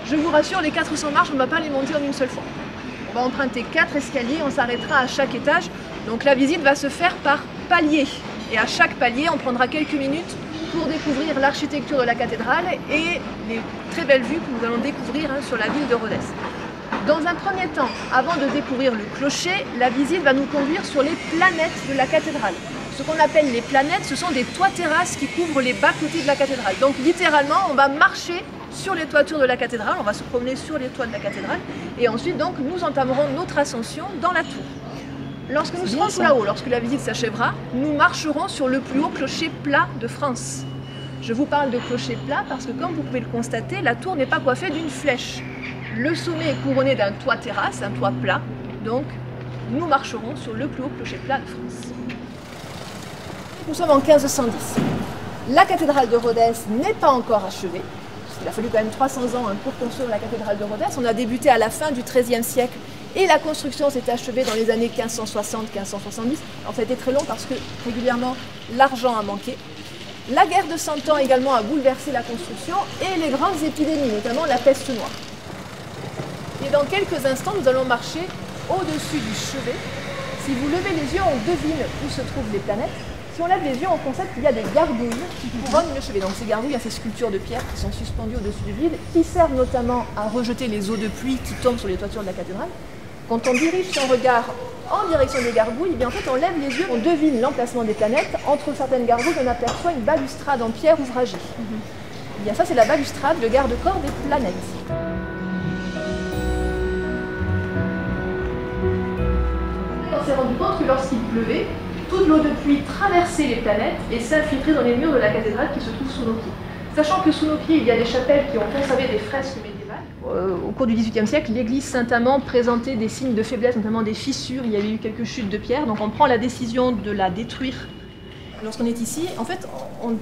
Je vous rassure, les 400 marches, on ne va pas les monter en une seule fois. On va emprunter 4 escaliers, on s'arrêtera à chaque étage. Donc la visite va se faire par paliers. Et à chaque palier, on prendra quelques minutes pour découvrir l'architecture de la cathédrale et les très belles vues que nous allons découvrir sur la ville de Rhodes. Dans un premier temps, avant de découvrir le clocher, la visite va nous conduire sur les planètes de la cathédrale. Ce qu'on appelle les planètes, ce sont des toits-terrasses qui couvrent les bas-côtés de la cathédrale. Donc littéralement, on va marcher sur les toitures de la cathédrale, on va se promener sur les toits de la cathédrale et ensuite donc nous entamerons notre ascension dans la tour. Lorsque nous serons tout là-haut, lorsque la visite s'achèvera, nous marcherons sur le plus haut clocher plat de France. Je vous parle de clocher plat parce que comme vous pouvez le constater, la tour n'est pas coiffée d'une flèche. Le sommet est couronné d'un toit-terrasse, un toit plat, donc nous marcherons sur le plus haut clocher plat de France. Nous sommes en 1510. La cathédrale de Rhodes n'est pas encore achevée. Il a fallu quand même 300 ans pour construire la cathédrale de Rhodes. On a débuté à la fin du XIIIe siècle et la construction s'est achevée dans les années 1560-1570. Alors ça a été très long parce que régulièrement l'argent a manqué. La guerre de 100 ans également a bouleversé la construction et les grandes épidémies, notamment la peste noire. Et dans quelques instants, nous allons marcher au-dessus du chevet. Si vous levez les yeux, on devine où se trouvent les planètes. Si on lève les yeux, on constate qu'il y a des gargouilles qui couronnent le chevet. Donc ces gargouilles, il y a ces sculptures de pierre qui sont suspendues au-dessus du vide, qui servent notamment à rejeter les eaux de pluie qui tombent sur les toitures de la cathédrale. Quand on dirige son regard en direction des gargouilles, eh bien en fait on lève les yeux, on devine l'emplacement des planètes. Entre certaines gargouilles, on aperçoit une balustrade en pierre ouvragée. Eh bien ça, c'est la balustrade, le garde-corps des planètes. On s'est rendu compte que lorsqu'il pleuvait, toute l'eau de pluie traversait les planètes et s'infiltrait dans les murs de la cathédrale qui se trouvent sous nos pieds. Sachant que sous nos pieds, il y a des chapelles qui ont conservé des fresques médiévales. Au cours du XVIIIe siècle, l'église Saint-Amand présentait des signes de faiblesse, notamment des fissures. Il y avait eu quelques chutes de pierre, donc on prend la décision de la détruire. Lorsqu'on est ici, en fait, on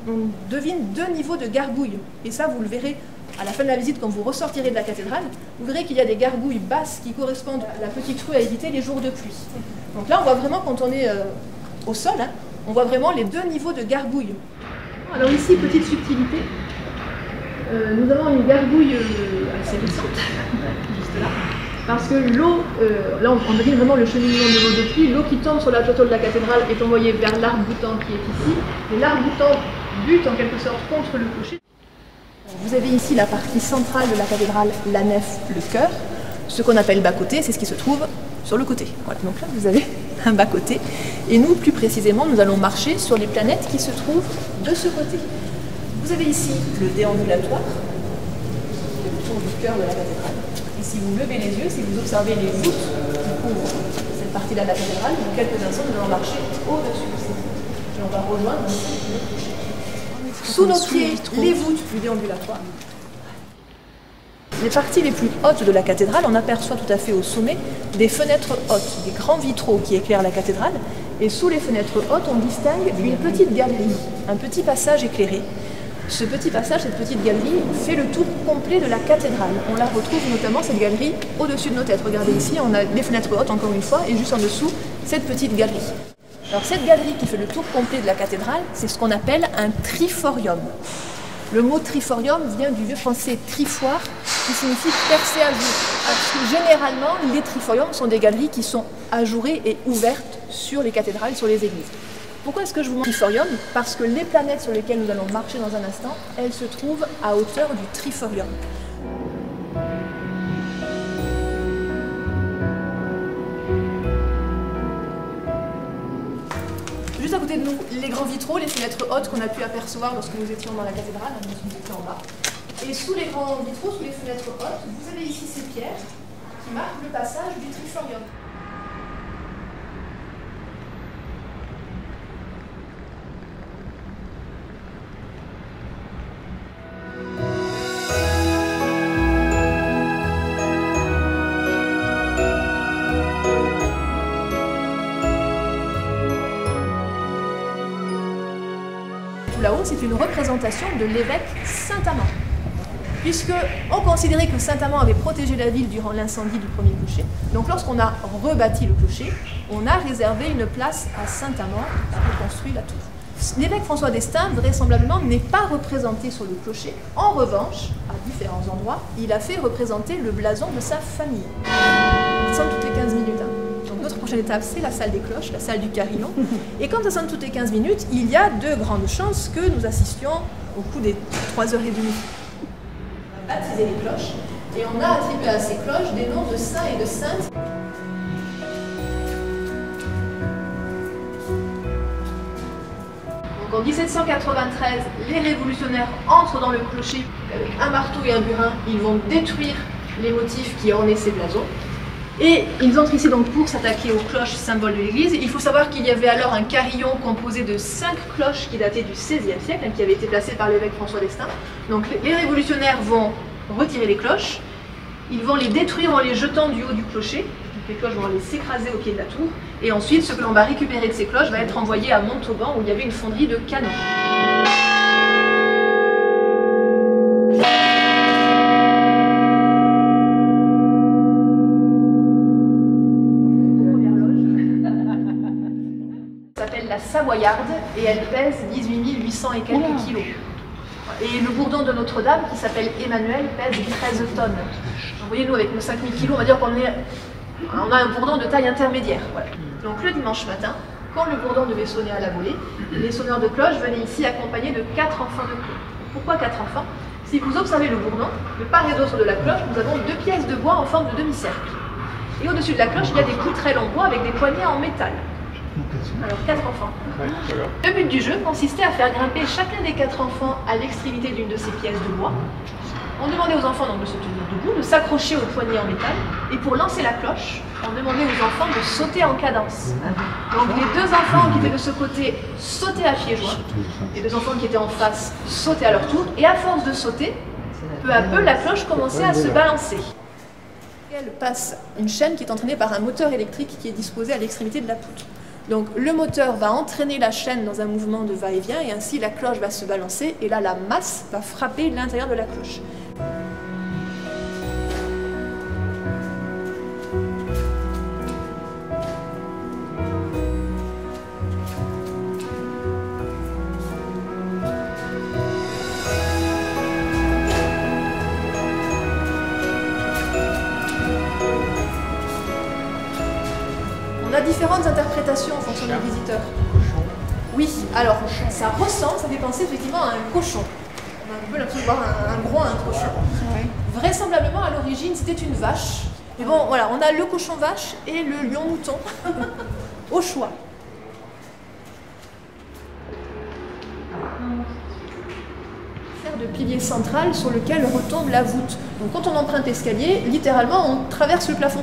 devine 2 niveaux de gargouilles. Et ça, vous le verrez à la fin de la visite, quand vous ressortirez de la cathédrale, vous verrez qu'il y a des gargouilles basses qui correspondent à la petite rue à éviter les jours de pluie. Donc là, on voit vraiment, quand on est au sol, on voit vraiment les 2 niveaux de gargouilles. Alors ici, petite subtilité, nous avons une gargouille assez récente, juste là, parce que l'eau, là on devine vraiment le cheminement de l'eau de pluie, l'eau qui tombe sur la toiture de la cathédrale est envoyée vers l'arc-boutant qui est ici, et l'arc-boutant bute en quelque sorte contre le clocher. Vous avez ici la partie centrale de la cathédrale, la nef, le chœur. Ce qu'on appelle bas-côté, c'est ce qui se trouve sur le côté. Voilà, donc là vous avez un bas-côté. Et nous, plus précisément, nous allons marcher sur les planètes qui se trouvent de ce côté. Vous avez ici le déambulatoire, le tour du chœur de la cathédrale. Et si vous levez les yeux, si vous observez les voûtes qui couvrent cette partie-là de la cathédrale, dans quelques instants, nous allons marcher au-dessus de ces voûtes. Et on va rejoindre ici le clocher. Sous nos pieds, les voûtes du déambulatoire. Les parties les plus hautes de la cathédrale, on aperçoit tout à fait au sommet des fenêtres hautes, des grands vitraux qui éclairent la cathédrale. Et sous les fenêtres hautes, on distingue une petite galerie, un petit passage éclairé. Ce petit passage, cette petite galerie, fait le tour complet de la cathédrale. On la retrouve notamment, cette galerie, au-dessus de nos têtes. Regardez ici, on a les fenêtres hautes, encore une fois, et juste en dessous, cette petite galerie. Alors cette galerie qui fait le tour complet de la cathédrale, c'est ce qu'on appelle un triforium. Le mot triforium vient du vieux français trifoire, qui signifie percer à jour. Parce que généralement, les triforiums sont des galeries qui sont ajourées et ouvertes sur les cathédrales, sur les églises. Pourquoi est-ce que je vous montre le triforium? Parce que les planètes sur lesquelles nous allons marcher dans un instant, elles se trouvent à hauteur du triforium. Juste à côté de nous, les grands vitraux, les fenêtres hautes qu'on a pu apercevoir lorsque nous étions dans la cathédrale, nous étions en bas. Et sous les grands vitraux, sous les fenêtres hautes, vous avez ici ces pierres qui marquent le passage du triforium. Là-haut, c'est une représentation de l'évêque Saint-Amand. Puisqu'on considérait que Saint-Amand avait protégé la ville durant l'incendie du premier clocher. Donc lorsqu'on a rebâti le clocher, on a réservé une place à Saint-Amand, a reconstruit la tour. L'évêque François d'Estaing, vraisemblablement, n'est pas représenté sur le clocher. En revanche, à différents endroits, il a fait représenter le blason de sa famille. Ça sonne toutes les 15 minutes. Donc notre prochaine étape, c'est la salle des cloches, la salle du carillon. Et quand ça sonne toutes les 15 minutes, il y a de grandes chances que nous assistions au cours des 3h30. On a baptisé les cloches et on a attribué à ces cloches des noms de saints et de saintes. En 1793, les révolutionnaires entrent dans le clocher avec un marteau et un burin. Ils vont détruire les motifs qui ornaient ces blasons. Et ils entrent ici donc pour s'attaquer aux cloches, symboles de l'église. Il faut savoir qu'il y avait alors un carillon composé de 5 cloches qui dataient du XVIe siècle, qui avait été placé par l'évêque François d'Estaing. Donc les révolutionnaires vont retirer les cloches. Ils vont les détruire en les jetant du haut du clocher. Les cloches vont aller s'écraser au pied de la tour. Et ensuite, ce que l'on va récupérer de ces cloches va être envoyé à Montauban, où il y avait une fonderie de canons. Elle s'appelle la Savoyarde et elle pèse 18 800 et quelques kilos. Et le bourdon de Notre-Dame, qui s'appelle Emmanuel, pèse 13 tonnes. Vous voyez, nous, avec nos 5000 kilos, on va dire qu'on a un bourdon de taille intermédiaire. Voilà. Donc le dimanche matin, quand le bourdon devait sonner à la volée, les sonneurs de cloche venaient ici accompagnés de 4 enfants de cloche. Pourquoi 4 enfants? Si vous observez le bourdon, de part et d'autre de la cloche, nous avons 2 pièces de bois en forme de demi-cercle. Et au-dessus de la cloche, il y a des poutrelles en bois avec des poignées en métal. Alors 4 enfants. Le but du jeu consistait à faire grimper chacun des 4 enfants à l'extrémité d'une de ces pièces de bois. On demandait aux enfants donc de se tenir debout, de s'accrocher aux poignées en métal, et pour lancer la cloche, on demandait aux enfants de sauter en cadence. Donc les 2 enfants qui étaient de ce côté sautaient à pieds joints, les 2 enfants qui étaient en face sautaient à leur tour, et à force de sauter, peu à peu la cloche commençait à se balancer. Elle passe une chaîne qui est entraînée par un moteur électrique qui est disposé à l'extrémité de la poutre. Donc le moteur va entraîner la chaîne dans un mouvement de va-et-vient et ainsi la cloche va se balancer et là la masse va frapper l'intérieur de la cloche. On a différentes interprétations en fonction des visiteurs. Oui, alors ça ressemble, ça fait penser effectivement à un cochon. On a un peu l'impression de voir un gros un cochon. Vraisemblablement à l'origine c'était une vache. Mais bon voilà, on a le cochon vache et le lion mouton au choix. De pilier central sur lequel retombe la voûte. Donc quand on emprunte l'escalier, littéralement on traverse le plafond.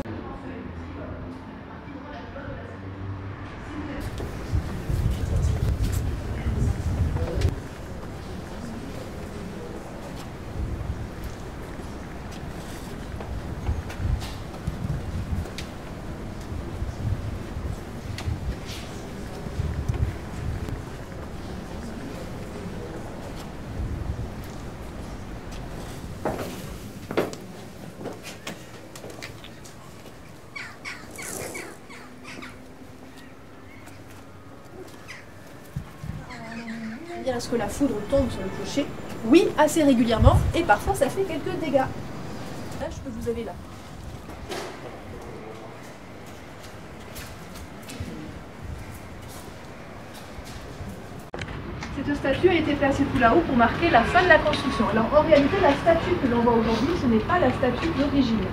Est-ce que la foudre tombe sur le clocher? Oui, assez régulièrement, et parfois ça fait quelques dégâts. Tâche que vous avez là. Cette statue a été placée tout là-haut pour marquer la fin de la construction. Alors en réalité, la statue que l'on voit aujourd'hui, ce n'est pas la statue d'origine.